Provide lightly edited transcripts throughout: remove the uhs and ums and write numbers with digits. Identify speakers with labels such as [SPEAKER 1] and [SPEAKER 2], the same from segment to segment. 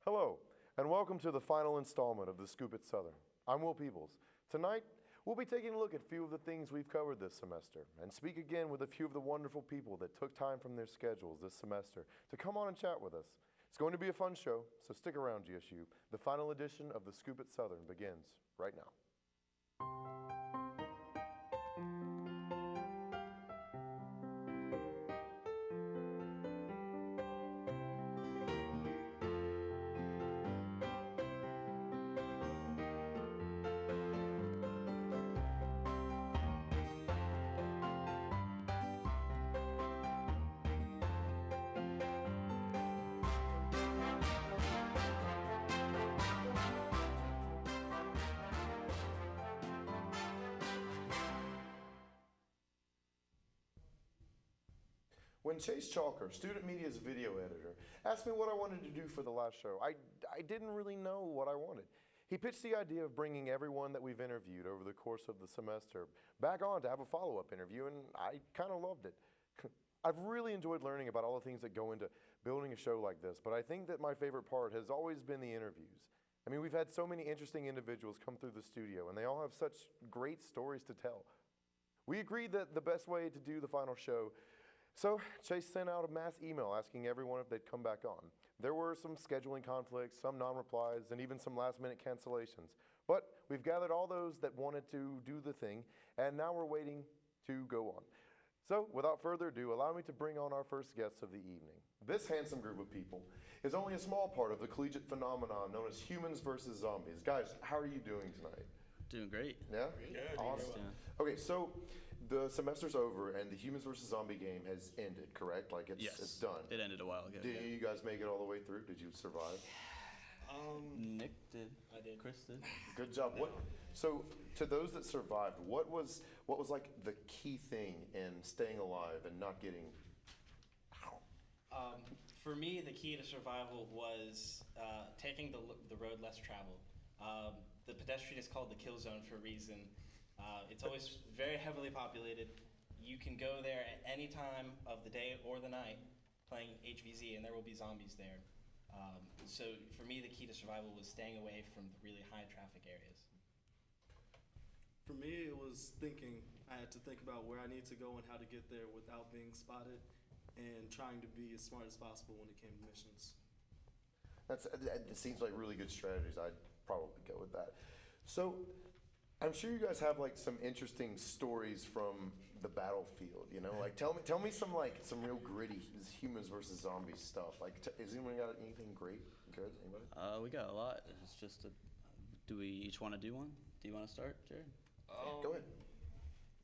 [SPEAKER 1] Hello, and welcome to the final installment of the Scoop at Southern. I'm Will Peebles. Tonight, we'll be taking a look at a few of the things we've covered this semester and speak again with a few of the wonderful people that took time from their schedules this semester to come on and chat with us. It's going to be a fun show, so stick around, GSU. The final edition of the Scoop at Southern begins right now. When Chase Chalker, Student Media's video editor, asked me what I wanted to do for the last show, I didn't really know what I wanted. He pitched the idea of bringing everyone that we've interviewed over the course of the semester back on to have a follow-up interview, and I kind of loved it. I've really enjoyed learning about all the things that go into building a show like this, but I think that my favorite part has always been the interviews. I mean, we've had so many interesting individuals come through the studio, and they all have such great stories to tell. We agreed that the best way to do the final show, so Chase sent out a mass email asking everyone if they'd come back on. There were some scheduling conflicts, some non-replies, and even some last-minute cancellations. But we've gathered all those that wanted to do the thing, and now we're waiting to go on. So without further ado, allow me to bring on our first guests of the evening. This handsome group of people is only a small part of the collegiate phenomenon known as humans versus zombies. Guys, how are you doing tonight?
[SPEAKER 2] Doing great.
[SPEAKER 1] Yeah?
[SPEAKER 3] Good.
[SPEAKER 1] Awesome. Okay, so the semester's over and the humans versus zombie game has ended, correct? Like it's done.
[SPEAKER 2] It ended a while ago.
[SPEAKER 1] Did you guys make it all the way through? Did you survive?
[SPEAKER 2] Nick did.
[SPEAKER 3] I did.
[SPEAKER 2] Chris did.
[SPEAKER 1] Good job. So to those that survived, what was like the key thing in staying alive and not getting
[SPEAKER 3] For me, the key to survival was taking the road less traveled. The pedestrian is called the kill zone for a reason. It's always very heavily populated. You can go there at any time of the day or the night playing HVZ, and there will be zombies there. So for me, the key to survival was staying away from the really high traffic areas.
[SPEAKER 4] For me, it was thinking. I had to think about where I need to go and how to get there without being spotted, and trying to be as smart as possible when it came to missions.
[SPEAKER 1] It seems like really good strategies. I'd probably go with that. So I'm sure you guys have like some interesting stories from the battlefield, you know? Like tell me some real gritty humans versus zombies stuff. Like has anyone got anything great? Good? Anybody?
[SPEAKER 2] We got a lot. It's just do we each want to do one? Do you want to start, Jared?
[SPEAKER 1] Go ahead.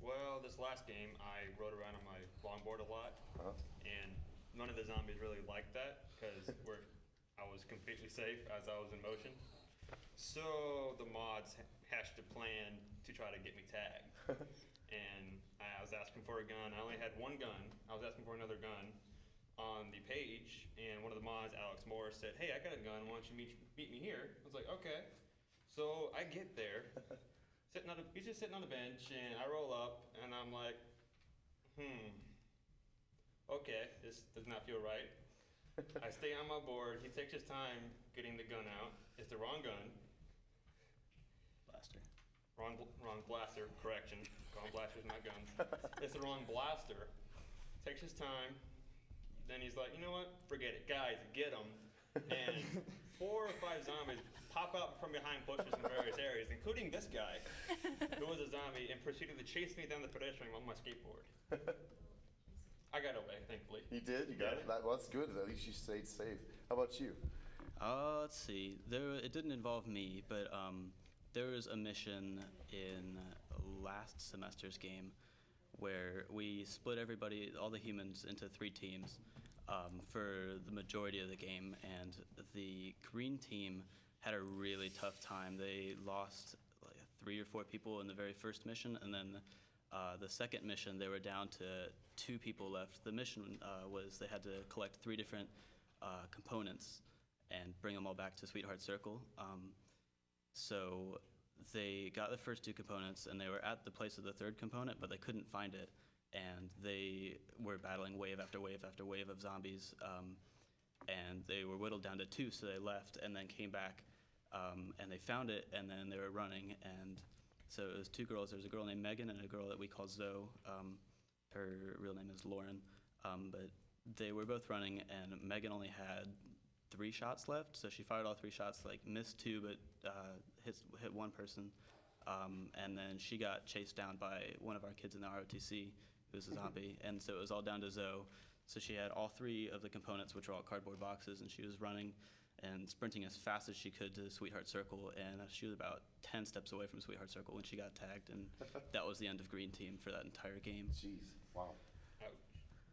[SPEAKER 5] Well, this last game, I rode around on my longboard a lot, and none of the zombies really liked that because I was completely safe as I was in motion. So the mods hatched a plan to try to get me tagged. And I was asking for a gun. I only had one gun. I was asking for another gun on the page, and one of the mods, Alex Morris, said, "Hey, I got a gun. Why don't you meet me here?" I was like, "Okay." So I get there. He's just sitting on the bench, and I roll up, and I'm like, okay, this does not feel right. I stay on my board. He takes his time getting the gun out. It's the wrong gun.
[SPEAKER 2] Blaster.
[SPEAKER 5] Wrong blaster. Correction. Wrong blasters, not guns. It's the wrong blaster. Takes his time. Then he's like, you know what? Forget it. Guys, get him. And 4 or 5 zombies pop out from behind bushes in various areas, including this guy, who was a zombie, and proceeded to chase me down the pedestrian on my skateboard. I got away, thankfully.
[SPEAKER 1] You did? You got it? That's good. At least you stayed safe. How about you?
[SPEAKER 2] Let's see. It didn't involve me, but there was a mission in last semester's game where we split all the humans, into 3 teams for the majority of the game, and the green team had a really tough time. They lost like 3 or 4 people in the very first mission, and then the second mission they were down to 2 people left. The mission was they had to collect 3 different components and bring them all back to Sweetheart Circle. So they got the first 2 components, and they were at the place of the 3rd component, but they couldn't find it, and they were battling wave after wave after wave of zombies. and they were whittled down to 2, so they left and then came back, and they found it, and then they were running, and so it was 2 girls. There was a girl named Megan and a girl that we call Zoe. Her real name is Lauren, but they were both running, and Megan only had 3 shots left, so she fired all 3 shots, like missed 2, but hit 1 person, and then she got chased down by one of our kids in the ROTC, who was a zombie, and so it was all down to Zoe. So she had all 3 of the components, which were all cardboard boxes, and she was running and sprinting as fast as she could to Sweetheart Circle, and she was about 10 steps away from Sweetheart Circle when she got tagged, and that was the end of Green Team for that entire game.
[SPEAKER 1] Jeez, wow.
[SPEAKER 5] Ouch.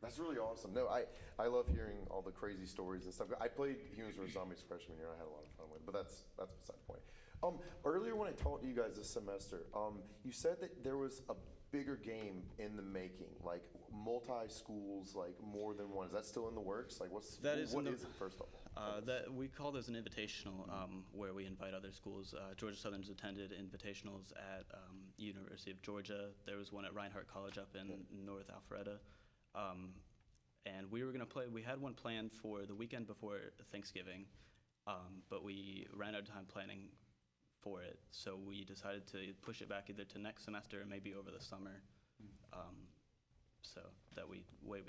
[SPEAKER 1] That's really awesome. No, I love hearing all the crazy stories and stuff. I played Humans vs. Zombies freshman year, and I had a lot of fun with it, but that's beside the point. Earlier when I talked to you guys this semester, you said that there was a bigger game in the making, like multi-schools, like more than one. Is that still in the works? Like what is it, first of all?
[SPEAKER 2] That we call those an invitational, where we invite other schools. Georgia Southern's attended invitationals at University of Georgia. There was one at Reinhardt College up in North Alpharetta. And we were going to play, we had one planned for the weekend before Thanksgiving, but we ran out of time planning for it. So we decided to push it back either to next semester or maybe over the summer. So that we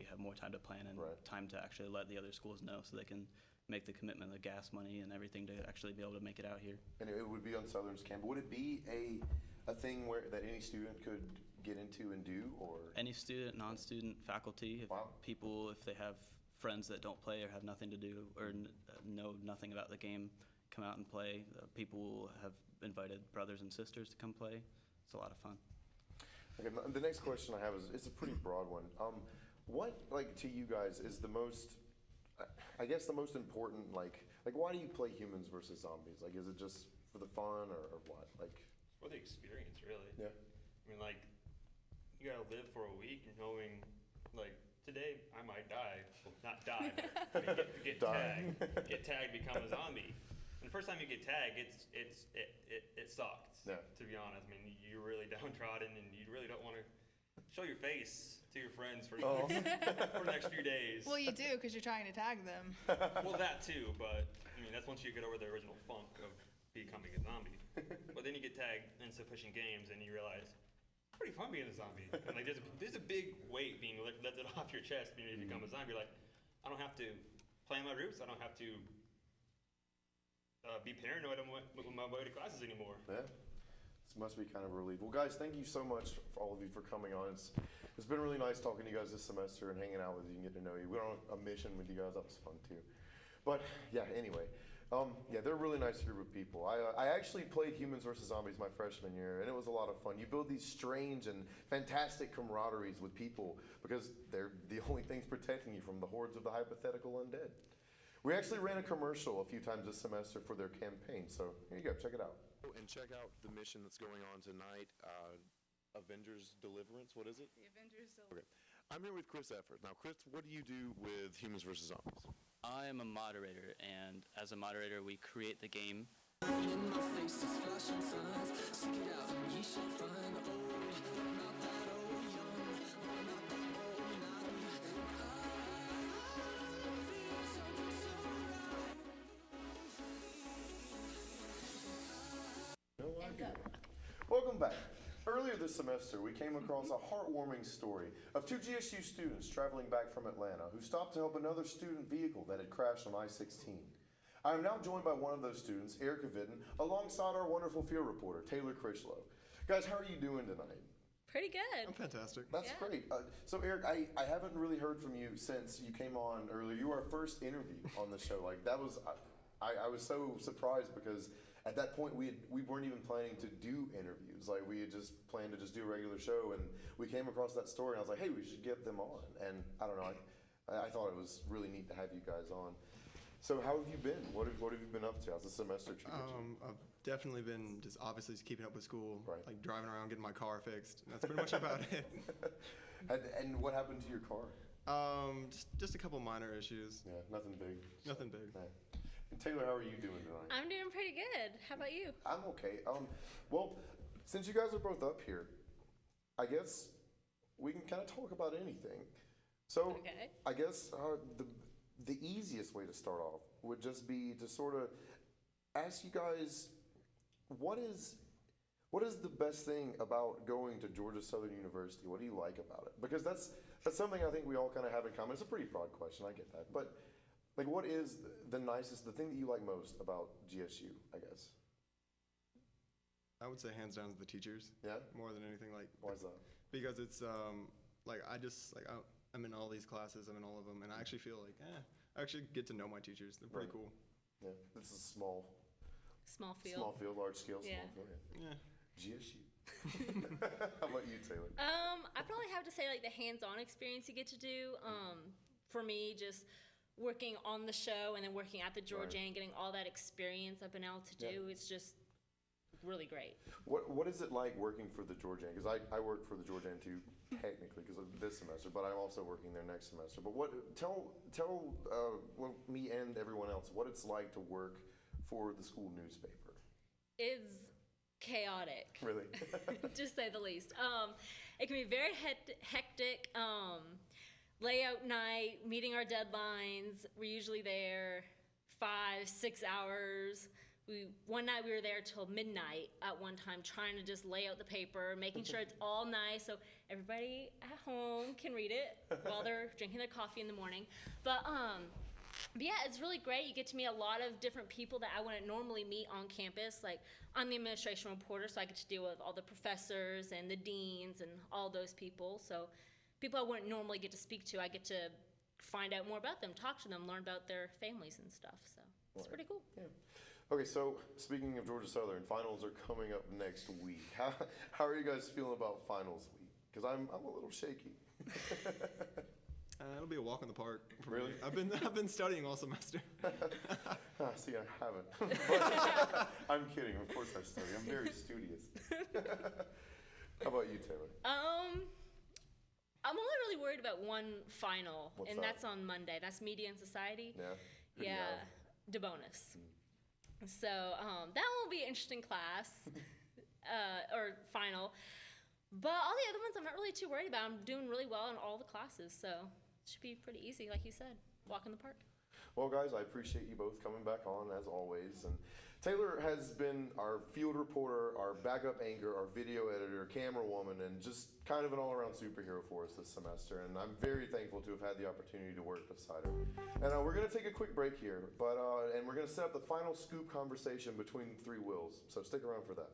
[SPEAKER 2] have more time to plan and time to actually let the other schools know so they can make the commitment, the gas money and everything to actually be able to make it out here.
[SPEAKER 1] And it would be on Southern's campus. Would it be a thing where that any student could get into and do, or?
[SPEAKER 2] Any student, non-student, faculty, if they have friends that don't play or have nothing to do or know nothing about the game, come out and play. People have invited brothers and sisters to come play. It's a lot of fun.
[SPEAKER 1] Okay, the next question I have is a pretty broad one. What, like, to you guys is the most, I guess the most important, like why do you play Humans versus Zombies? Like, is it just for the fun or what? Like,
[SPEAKER 5] For the experience, really.
[SPEAKER 1] Yeah.
[SPEAKER 5] I mean, like, you gotta live for a week knowing, like, today I might die. Well, not die, but get tagged. Get tagged, become a zombie. And the first time you get tagged, it sucked.
[SPEAKER 1] Yeah.
[SPEAKER 5] To be honest, I mean, you're really downtrodden, and you really don't want to show your face to your friends for for the next few days.
[SPEAKER 6] Well, you do because you're trying to tag them.
[SPEAKER 5] Well, that too, but I mean, that's once you get over the original funk of becoming a zombie. But then you get tagged in sufficient games, and you realize it's pretty fun being a zombie. And like, there's a big weight being lifted off your chest when you become a zombie. Like, I don't have to plan my routes. I don't have to be paranoid on my way to classes anymore.
[SPEAKER 1] Yeah. This must be kind of a relief. Well, guys, thank you so much for all of you for coming on. It's been really nice talking to you guys this semester and hanging out with you and getting to know you. We were on a mission with you guys. That was fun, too. But, yeah, anyway. They're a really nice group of people. I actually played Humans vs. Zombies my freshman year, and it was a lot of fun. You build these strange and fantastic camaraderies with people because they're the only things protecting you from the hordes of the hypothetical undead. We actually ran a commercial a few times this semester for their campaign, so here you go, check it out. And check out the mission that's going on tonight, Avengers Deliverance, what is it?
[SPEAKER 6] The Avengers Deliverance.
[SPEAKER 1] Okay. I'm here with Chris Efford. Now, Chris, what do you do with Humans vs. Zombies?
[SPEAKER 2] I am a moderator, and as a moderator, we create the game.
[SPEAKER 1] Welcome back. Earlier this semester, we came across a heartwarming story of 2 GSU students traveling back from Atlanta who stopped to help another student vehicle that had crashed on I-16. I am now joined by one of those students, Erica Vidden, alongside our wonderful field reporter, Taylor Critchlow. Guys, how are you doing tonight?
[SPEAKER 7] Pretty good.
[SPEAKER 4] I'm fantastic.
[SPEAKER 1] That's great. So, Eric, I haven't really heard from you since you came on earlier. You were our first interview on the show. Like, that was, I was so surprised because at that point we weren't even planning to do interviews. Like, we had just planned to just do a regular show, and we came across that story, and I was like, hey, we should get them on. And I don't know, I thought it was really neat to have you guys on. So how have you been? What have you been up to? How's the semester treated you?
[SPEAKER 8] I've definitely been just obviously just keeping up with school,
[SPEAKER 1] Right.
[SPEAKER 8] like driving around, getting my car fixed. That's pretty much about it.
[SPEAKER 1] And what happened to your car?
[SPEAKER 8] Just a couple minor issues.
[SPEAKER 1] Yeah, nothing big.
[SPEAKER 8] Nothing big.
[SPEAKER 1] Yeah. And Taylor, how are you doing tonight?
[SPEAKER 7] I'm doing pretty good. How about you?
[SPEAKER 1] I'm okay. Well, since you guys are both up here, I guess we can kind of talk about anything. So
[SPEAKER 7] Okay.
[SPEAKER 1] I guess the easiest way to start off would just be to sort of ask you guys, what is the best thing about going to Georgia Southern University? What do you like about it? Because that's something I think we all kind of have in common. It's a pretty broad question, I get that. But like, what is the thing that you like most about GSU, I guess?
[SPEAKER 8] I would say hands down is the teachers.
[SPEAKER 1] Yeah?
[SPEAKER 8] More than anything, like.
[SPEAKER 1] Why is that?
[SPEAKER 8] Because it's like I'm in all these classes. I'm in all of them, and I actually feel like I actually get to know my teachers. They're pretty
[SPEAKER 1] Right.
[SPEAKER 8] cool.
[SPEAKER 1] Yeah, this is small
[SPEAKER 7] Small field.
[SPEAKER 1] large scale,
[SPEAKER 7] Yeah.
[SPEAKER 1] small field.
[SPEAKER 8] Yeah.
[SPEAKER 1] GSU. How about you, Taylor?
[SPEAKER 7] I probably have to say like the hands-on experience you get to do. For me, just working on the show and then working at the Georgia
[SPEAKER 1] Right.
[SPEAKER 7] and getting all that experience I've been able to do, it's just really great.
[SPEAKER 1] What is it like working for the Georgian? Because I work for the Georgian too, technically, because of this semester, but I'm also working there next semester. But tell me and everyone else what it's like to work for the school newspaper.
[SPEAKER 7] It's chaotic.
[SPEAKER 1] Really?
[SPEAKER 7] To say the least. It can be very hectic. Layout night, meeting our deadlines. We're usually there 5-6 hours. One night we were there till midnight at one time, trying to just lay out the paper, making sure it's all nice so everybody at home can read it while they're drinking their coffee in the morning. But yeah, it's really great. You get to meet a lot of different people that I wouldn't normally meet on campus. Like, I'm the administration reporter, so I get to deal with all the professors and the deans and all those people. So people I wouldn't normally get to speak to, I get to find out more about them, talk to them, learn about their families and stuff. So it's pretty cool.
[SPEAKER 1] Yeah. Okay, so speaking of Georgia Southern, finals are coming up next week. How are you guys feeling about finals week? Because I'm a little shaky.
[SPEAKER 8] It'll be a walk in the park. For
[SPEAKER 1] Really?
[SPEAKER 8] Me. I've been studying all semester.
[SPEAKER 1] See, I haven't. But I'm kidding. Of course I study. I'm very studious. How about you, Taylor?
[SPEAKER 7] I'm only really worried about one final,
[SPEAKER 1] What's
[SPEAKER 7] and
[SPEAKER 1] that?
[SPEAKER 7] that's on Monday. That's Media and Society.
[SPEAKER 1] Yeah? Who do you
[SPEAKER 7] Yeah,
[SPEAKER 1] have?
[SPEAKER 7] DeBonus. So that will be an interesting class or final. But all the other ones I'm not really too worried about. I'm doing really well in all the classes, so it should be pretty easy, like you said. Walk in the park.
[SPEAKER 1] Well, guys, I appreciate you both coming back on, as always. And Taylor has been our field reporter, our backup anchor, our video editor, camera woman, and just kind of an all-around superhero for us this semester. And I'm very thankful to have had the opportunity to work beside her. And we're going to take a quick break here, and we're going to set up the final scoop conversation between the three Wills. So stick around for that.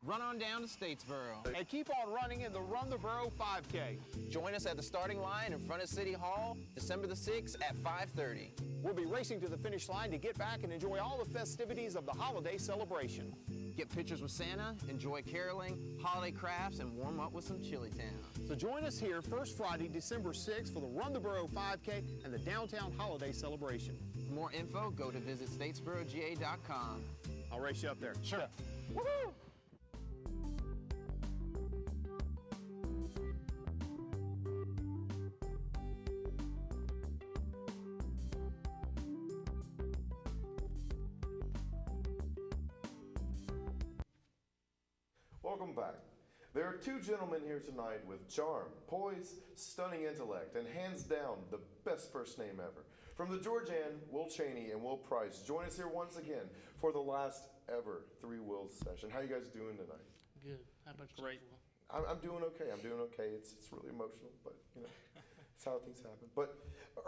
[SPEAKER 9] Run on down to Statesboro and keep on running in the Run the Borough 5K. Join us at the starting line in front of City Hall, December the 6th at 5:30. We'll be racing to the finish line to get back and enjoy all the festivities of the holiday celebration. Get pictures with Santa, enjoy caroling, holiday crafts, and warm up with some Chili Town. So join us here first Friday, December 6th for the Run the Borough 5K and the downtown holiday celebration. For more info, go to visitstatesboroga.com. I'll race you up there. Sure. Woohoo!
[SPEAKER 1] Welcome back. There are two gentlemen here tonight with charm, poise, stunning intellect, and hands down, the best first name ever. From the Georgian, Will Cheney and Will Price join us here once again for the last ever Three Wills session. How you guys doing tonight?
[SPEAKER 10] Good. How about yourself?
[SPEAKER 5] Great.
[SPEAKER 1] I'm doing okay. I'm doing okay. It's really emotional, but you know, it's how things happen. But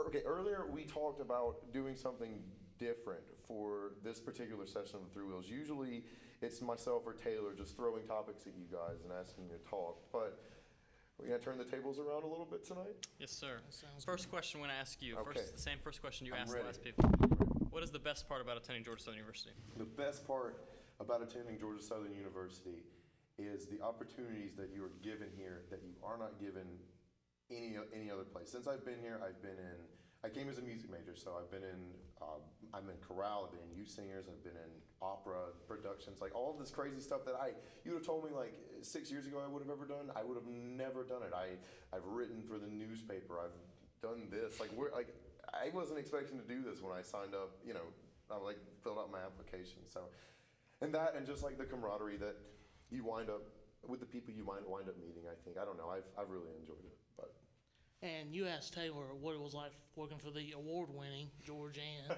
[SPEAKER 1] okay, earlier we talked about doing something different for this particular session of the Three Wheels. Usually it's myself or Taylor just throwing topics at you guys and asking you to talk. But we're gonna turn the tables around a little bit tonight.
[SPEAKER 10] Yes, sir.
[SPEAKER 5] First question I'm going to ask you.
[SPEAKER 1] Okay.
[SPEAKER 5] The same first question you
[SPEAKER 1] I'm
[SPEAKER 5] asked
[SPEAKER 1] ready.
[SPEAKER 5] the last people. What is the best part about attending Georgia Southern University?
[SPEAKER 1] The best part about attending Georgia Southern University is the opportunities that you are given here that you are not given any other place. Since I've been here, I came as a music major, so I'm in chorale, I've been in youth singers, I've been in opera productions, like all of this crazy stuff that you would have told me like 6 years ago I would have ever done, I would have never done it. I've written for the newspaper, I've done this, I wasn't expecting to do this when I signed up. You know, I like filled out my application. So, and that, and just like the camaraderie that you wind up with the people you wind up meeting. I think I don't know. I've really enjoyed it. But
[SPEAKER 10] And you asked Taylor what it was like working for the award-winning George Ann.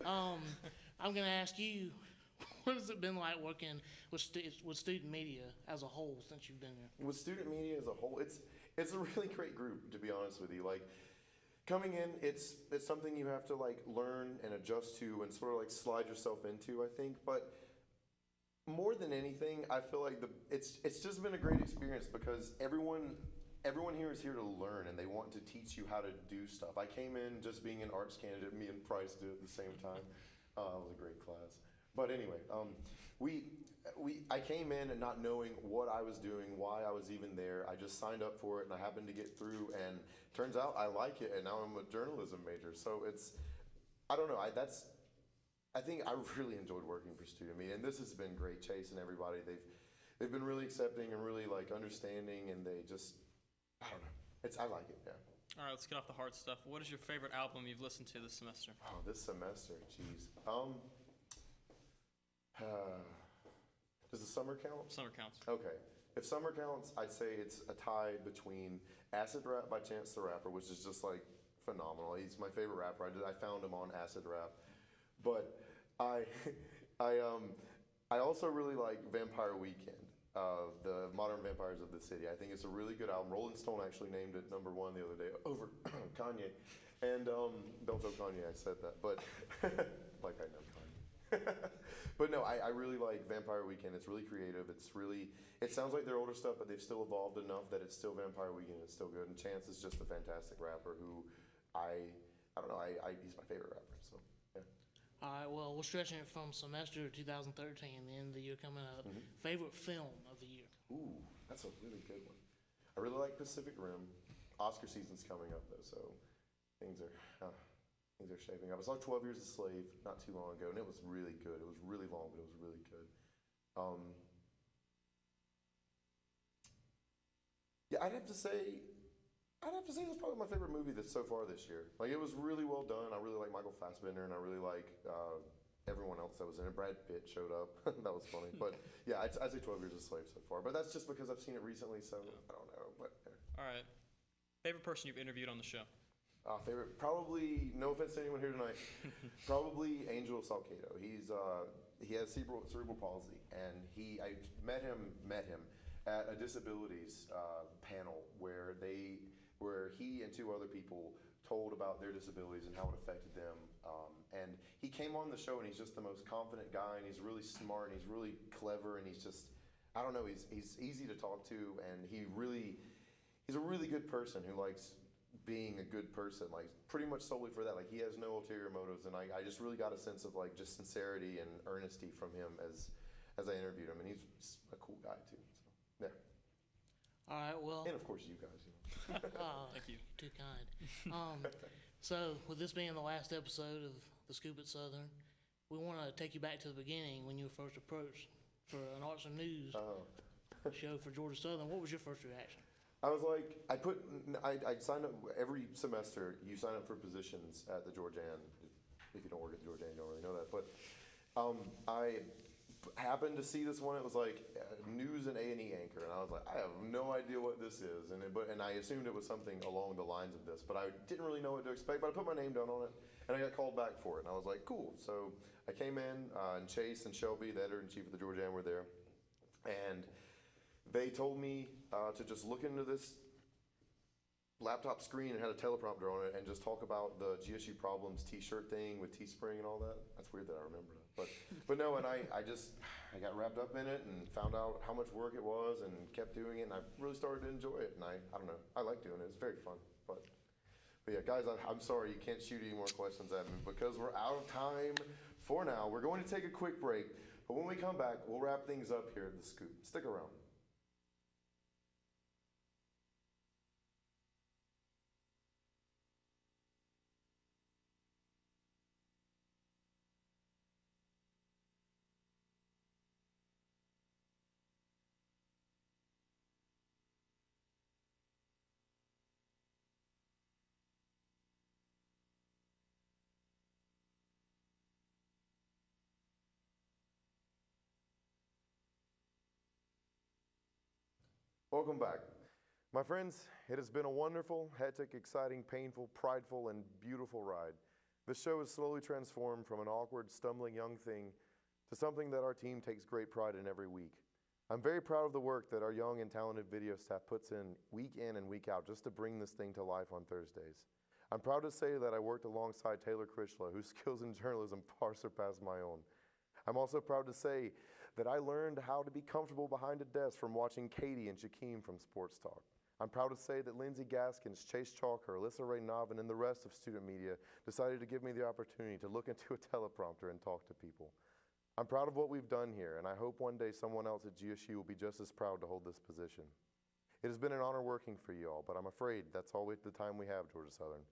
[SPEAKER 10] I'm going to ask you, what has it been like working with student media as a whole since you've been there?
[SPEAKER 1] with student media as a whole, it's a really great group, to be honest with you. Like coming in, it's something you have to like learn and adjust to and sort of like slide yourself into, I think. But more than anything, I feel like it's just been a great experience because everyone here is here to learn and they want to teach you how to do stuff. I came in just being an arts candidate. Me and Price did at the same time. It was a great class. But anyway, I came in and not knowing what I was doing, why I was even there. I just signed up for it and I happened to get through, and turns out I like it, and now I'm a journalism major. So I don't know. I think I really enjoyed working for Student Media, and this has been great. Chase and everybody, they've been really accepting and really like understanding, and they just, I don't know. I like it. Yeah.
[SPEAKER 11] All right, let's get off the hard stuff. What is your favorite album you've listened to this semester?
[SPEAKER 1] Oh, this semester, jeez. Does the summer count?
[SPEAKER 11] Summer counts.
[SPEAKER 1] Okay. If summer counts, I'd say it's a tie between Acid Rap by Chance the Rapper, which is just like phenomenal. He's my favorite rapper. I found him on Acid Rap. But I also really like Vampire Weekend, the Modern Vampires of the City. I think it's a really good album. Rolling Stone actually named it #1 the other day over Kanye. And don't tell Kanye I said that, but like I know Kanye. But no, I really like Vampire Weekend. It's really creative. It sounds like their older stuff, but they've still evolved enough that it's still Vampire Weekend. It's still good. And Chance is just a fantastic rapper who I don't know, he's my favorite rapper. So yeah.
[SPEAKER 10] All right, well, we're stretching it from semester 2013, the end of the year coming up.
[SPEAKER 1] Mm-hmm.
[SPEAKER 10] Favorite film of the year?
[SPEAKER 1] Ooh, that's a really good one. I really like Pacific Rim. Oscar season's coming up though, so things are shaping up. I saw 12 Years a Slave not too long ago, and it was really good. It was really long, but it was really good. Yeah, I'd have to say that's probably my favorite movie that's so far this year. Like, it was really well done. I really like Michael Fassbender, and I really like everyone else that was in it. Brad Pitt showed up. That was funny. But yeah, I'd say 12 Years a Slave so far. But that's just because I've seen it recently, so I don't know. But yeah.
[SPEAKER 11] All right. Favorite person you've interviewed on the show?
[SPEAKER 1] Favorite, probably, no offense to anyone here tonight, probably Angel Salcedo. He has cerebral palsy, and I met him at a disabilities panel where he and 2 other people told about their disabilities and how it affected them. And he came on the show, and he's just the most confident guy, and he's really smart, and he's really clever, and he's just, I don't know, he's easy to talk to, and he's a really good person who likes being a good person, like pretty much solely for that. Like, he has no ulterior motives, and I just really got a sense of like just sincerity and earnesty from him as I interviewed him, and he's a cool guy too. So yeah.
[SPEAKER 10] All right, well.
[SPEAKER 1] And of course you guys.
[SPEAKER 10] Thank you. Too kind. So with this being the last episode of the Scoop at Southern, we want to take you back to the beginning when you were first approached for an arts and news show for Georgia Southern. What was your first reaction?
[SPEAKER 1] I was like, I signed up every semester. You sign up for positions at the Georgia Ann. If you don't work at the Georgia Ann, you don't really know that. But I happened to see this one. It was like news and A&E anchor, and I was like, I have no idea what this is. And I assumed it was something along the lines of this, but I didn't really know what to expect. But I put my name down on it, and I got called back for it. And I was like, cool. So I came in, and Chase and Shelby, the editor-in-chief of the Georgia Ann, were there, and they told me to just look into this laptop screen and had a teleprompter on it and just talk about the GSU Problems t-shirt thing with Teespring and all that. That's weird that I remember that. But no, and I got wrapped up in it and found out how much work it was and kept doing it, and I really started to enjoy it. And I don't know, I like doing it. It's very fun. But yeah, guys, I'm sorry you can't shoot any more questions at me because we're out of time for now. We're going to take a quick break, but when we come back, we'll wrap things up here at the Scoop. Stick around. Welcome back. My friends, it has been a wonderful, hectic, exciting, painful, prideful, and beautiful ride. This show has slowly transformed from an awkward, stumbling young thing to something that our team takes great pride in every week. I'm very proud of the work that our young and talented video staff puts in and week out just to bring this thing to life on Thursdays. I'm proud to say that I worked alongside Taylor Critchlow, whose skills in journalism far surpass my own. I'm also proud to say that I learned how to be comfortable behind a desk from watching Katie and Shaquem from Sports Talk. I'm proud to say that Lindsey Gaskins, Chase Chalker, Alyssa Ray Novin, and the rest of student media decided to give me the opportunity to look into a teleprompter and talk to people. I'm proud of what we've done here, and I hope one day someone else at GSU will be just as proud to hold this position. It has been an honor working for you all, but I'm afraid that's all the time we have, Georgia Southern.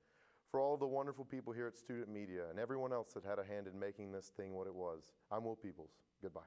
[SPEAKER 1] For all the wonderful people here at Student Media and everyone else that had a hand in making this thing what it was, I'm Will Peebles. Goodbye.